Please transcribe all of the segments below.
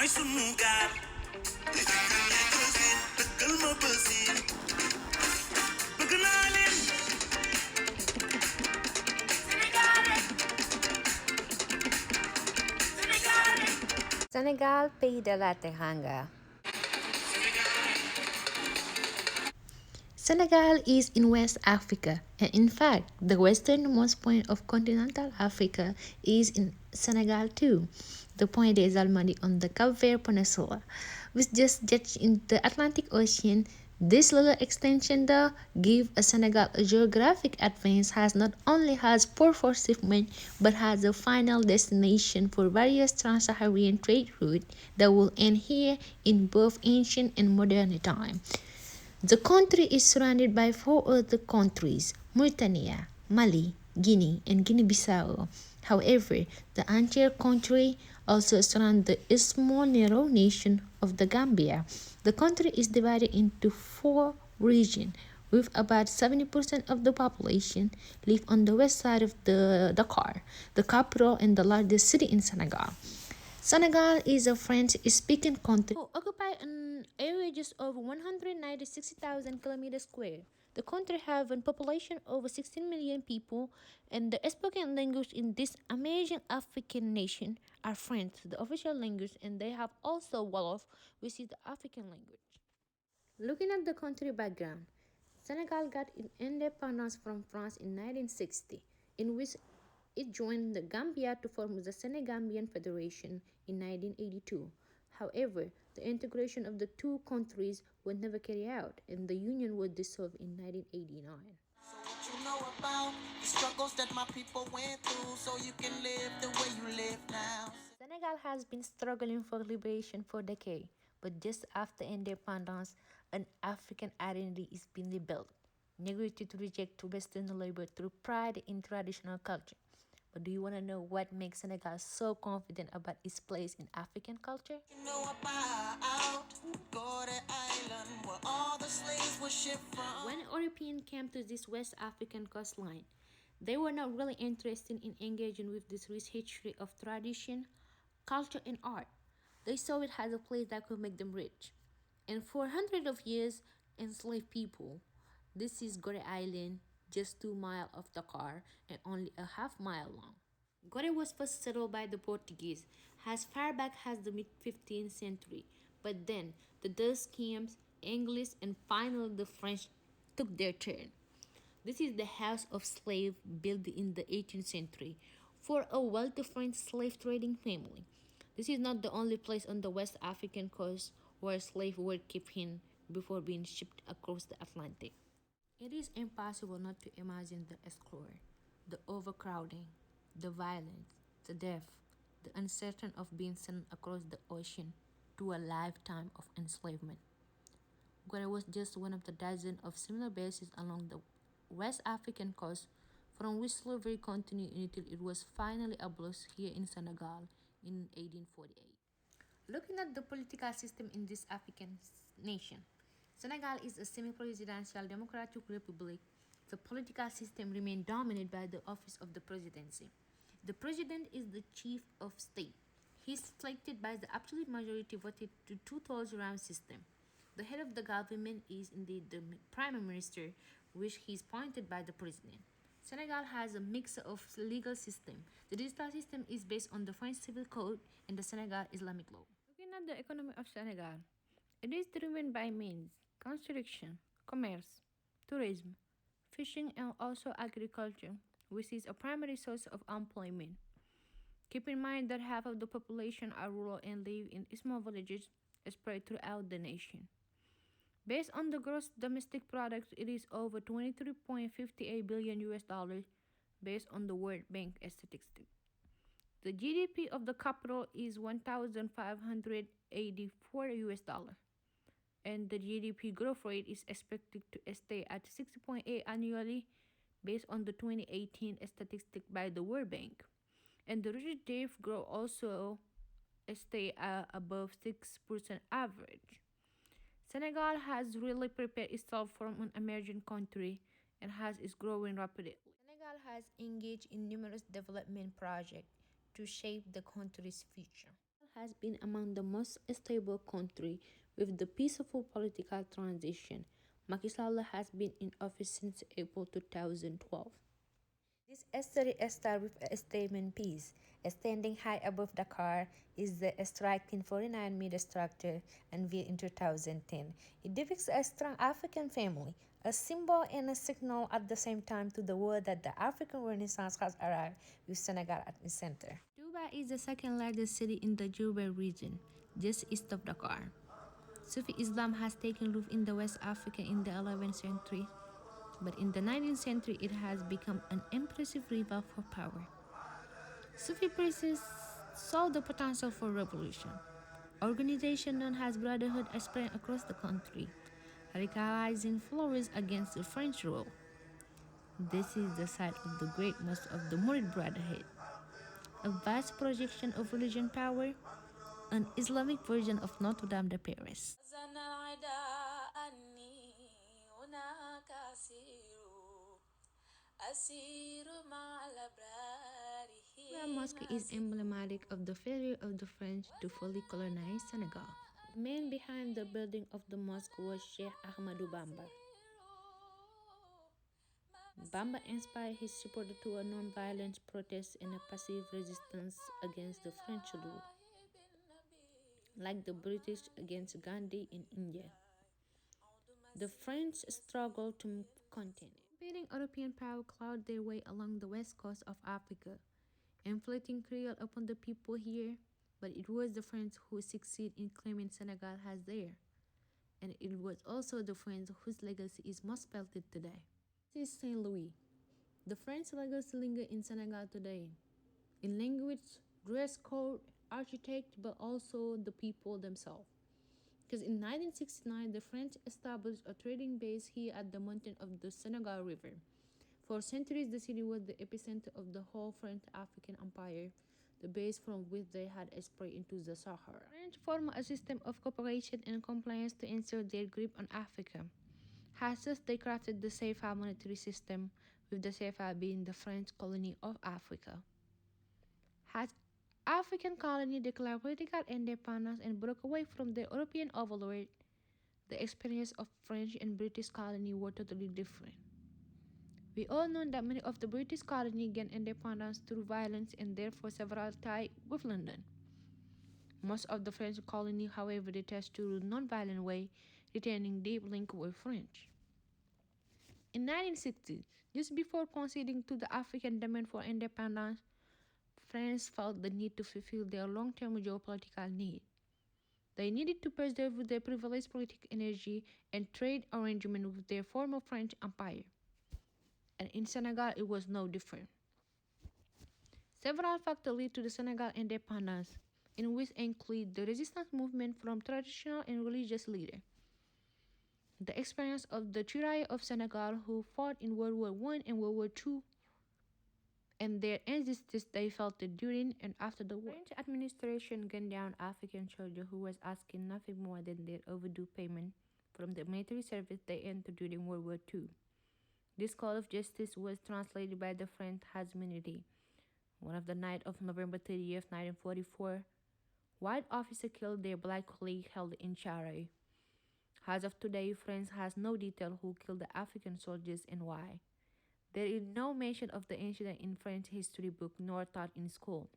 Senegal, dëkkal ma bësin bëgg naa leen. Senegal, pays de la Teranga. Senegal is in West Africa, and in fact, the westernmost point of continental Africa is in Senegal too, the Point des Almadies on the Cape Verde Peninsula, which just jets in the Atlantic Ocean. This little extension, though, gives Senegal a geographic advance has not only has port for shipment but has a final destination for various trans-Saharan trade routes that will end here in both ancient and modern time. The country is surrounded by four other countries: Mauritania, Mali, Guinea, and Guinea-Bissau. However, the entire country also surrounds the small narrow nation of the Gambia. The country is divided into four regions, with about 70% of the population live on the west side of the Dakar, the capital and the largest city in Senegal. Senegal is a French-speaking country who occupy an area just over 196,000 kilometers square. The country has a population over 16 million people, and the spoken language in this amazing African nation are French, the official language, and they have also Wolof, which is the African language. Looking at the country background, Senegal got its independence from France in 1960, in which it joined the Gambia to form the Senegambian Federation in 1982. However, the integration of the two countries was never carried out, and the union was dissolved in 1989. So what you know about the struggles that my people went through so you can live the way you live now. Senegal has been struggling for liberation for decades, but just after independence, an African identity is being rebuilt, negated to reject Western labor through pride in traditional culture. But do you want to know what makes Senegal so confident about its place in African culture? You know about Gorée Island where all the slaves were shipped from. When Europeans came to this West African coastline, they were not really interested in engaging with this rich history of tradition, culture, and art. They saw it as a place that could make them rich. And for hundreds of years, enslaved people. This is Gorée Island, just 2 miles off Dakar and only a half mile long. Gorée was first settled by the Portuguese as far back as the mid 15th century, but then the Dutch came, English, and finally the French took their turn. This is the house of slave built in the 18th century for a wealthy French slave trading family. This is not the only place on the West African coast where slaves were kept in before being shipped across the Atlantic. It is impossible not to imagine the explorer, the overcrowding, the violence, the death, the uncertainty of being sent across the ocean to a lifetime of enslavement. Gore was just one of the dozen of similar bases along the West African coast from which slavery continued until it was finally abolished here in Senegal in 1848. Looking at the political system in this African nation, Senegal is a semi-presidential democratic republic. The political system remains dominated by the office of the presidency. The president is the chief of state. He is selected by the absolute majority voted to two-thirds round system. The head of the government is indeed the prime minister, which is appointed by the president. Senegal has a mix of legal system. The digital system is based on the French civil code and the Senegal Islamic law. Looking at the economy of Senegal, it is driven by means, construction, commerce, tourism, fishing, and also agriculture, which is a primary source of employment. Keep in mind that half of the population are rural and live in small villages spread throughout the nation. Based on the gross domestic product, it is over 23.58 billion US dollars based on the World Bank statistic. The GDP of the capital is 1,584 US dollar, and the GDP growth rate is expected to stay at 6.8 annually based on the 2018 statistic by the World Bank. And the regenerative growth also stay above 6% average. Senegal has really prepared itself from an emerging country and is growing rapidly. Senegal has engaged in numerous development projects to shape the country's future. has been among the most stable countries with the peaceful political transition. Macky Sall has been in office since April 2012. This history starts with a statement piece. Standing high above the car is the striking 49-meter structure unveiled in 2010. It depicts a strong African family, a symbol and a signal at the same time to the world that the African Renaissance has arrived with Senegal at its center. Juba is the second largest city in the Juba region, just east of Dakar. Sufi Islam has taken root in the West Africa in the 11th century, but in the 19th century it has become an impressive rival for power. Sufi priests saw the potential for revolution. Organization known as Brotherhood spread across the country, radicalizing followers against the French rule. This is the site of the great mosque of the Murid Brotherhood, a vast projection of religion power, an Islamic version of Notre Dame de Paris. The mosque is emblematic of the failure of the French to fully colonize Senegal. The man behind the building of the mosque was Sheikh Ahmadou Bamba. Bamba inspired his supporters to a non-violent protest and a passive resistance against the French rule, like the British against Gandhi in India. The French struggled to continue. Competing European power clawed their way along the west coast of Africa, inflicting Creole upon the people here, but it was the French who succeeded in claiming Senegal as theirs, and it was also the French whose legacy is most felt today. This is Saint Louis. The French legacy lingers in Senegal today, in language, dress code, architecture, but also the people themselves. Because in 1969, the French established a trading base here at the mountain of the Senegal River. For centuries, the city was the epicenter of the whole French African Empire, the base from which they had spread into the Sahara. The French formed a system of cooperation and compliance to ensure their grip on Africa. As such, they crafted the CFA monetary system, with the CFA being the French colony of Africa. As African colony declared political independence and broke away from their European overlord, the experience of French and British colony were totally different. We all know that many of the British colonies gained independence through violence and therefore several tied with London. Most of the French colony, however, detached to a non-violent way, retaining deep link with French. In 1960, just before conceding to the African demand for independence, France felt the need to fulfill their long-term geopolitical need. They needed to preserve their privileged political energy and trade arrangement with their former French Empire. And in Senegal, it was no different. Several factors led to the Senegal independence, in which include the resistance movement from traditional and religious leaders, the experience of the Tirailleurs of Senegal who fought in World War I and World War II, and their injustice they felt during and after the war. French administration gunned down African soldiers who was asking nothing more than their overdue payment from the military service they entered during World War II. This call of justice was translated by the French as immunity. One of the night of November 30th, 1944, white officers killed their black colleague held in Chare. As of today, France has no detail who killed the African soldiers and why. There is no mention of the incident in French history book nor taught in school.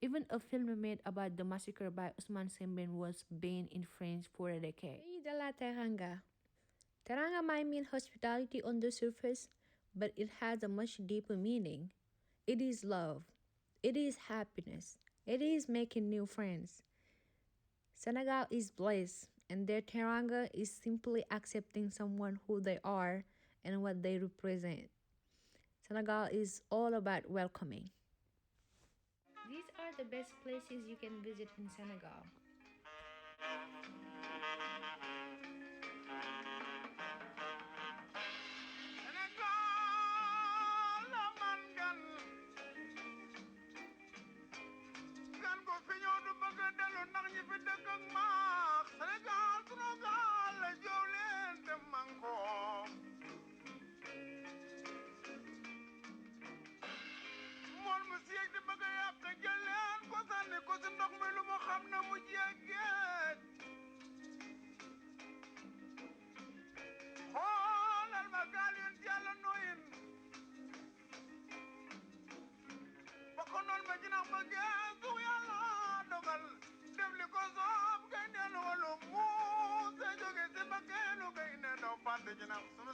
Even a film made about the massacre by Ousmane Sembène was banned in France for a decade. Pays de la Teranga. Teranga might mean hospitality on the surface, but it has a much deeper meaning. It is love. It is happiness. It is making new friends. Senegal is blessed, and their Teranga is simply accepting someone who they are and what they represent. Senegal is all about welcoming. These are the best places you can visit in Senegal.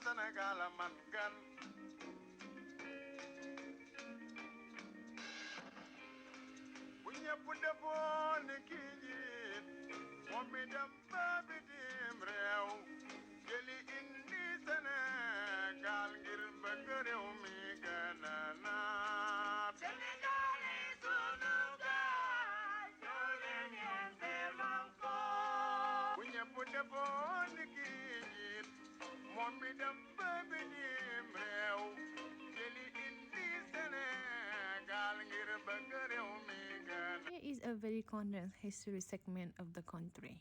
Senegal man gan bu ñëpp defoon ni kii jiit moom mi dem ba bitim réew jëli indi Sénégal ngir bëgg réew mi gën a naat. Sénégal yi sunu gaal ñoo leen yéen seemal ko. Bu ñëpp defoon ni kii jiit moom mi dem ba bitim réew jëli indi Sénégal ngir bëgg réew mi gën a. Here is a very condensed history segment of the country.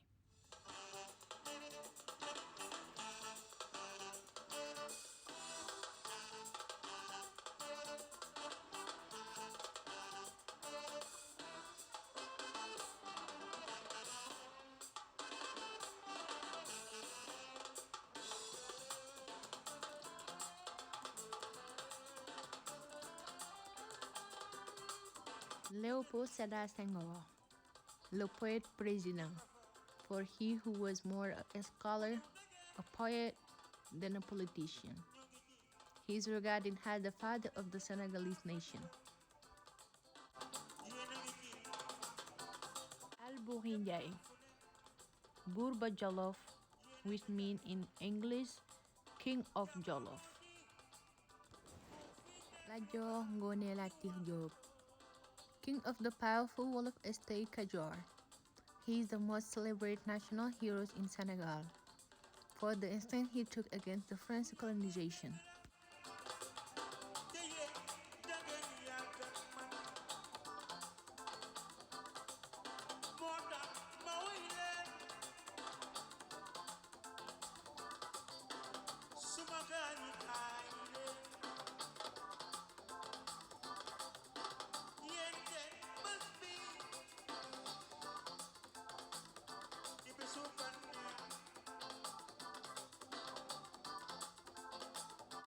Léopold Sédar Senghor, le poète président, for he who was more a scholar, a poet, than a politician. He is regarded as the father of the Senegalese nation. Alboury Ndiaye, Bourba Jolof, which means in English, King of Jolof. Lat Dior Ngoné Latyr Diop, King of the powerful Wolof estate Kajoor. He is the most celebrated national hero in Senegal for the stand he took against the French colonization.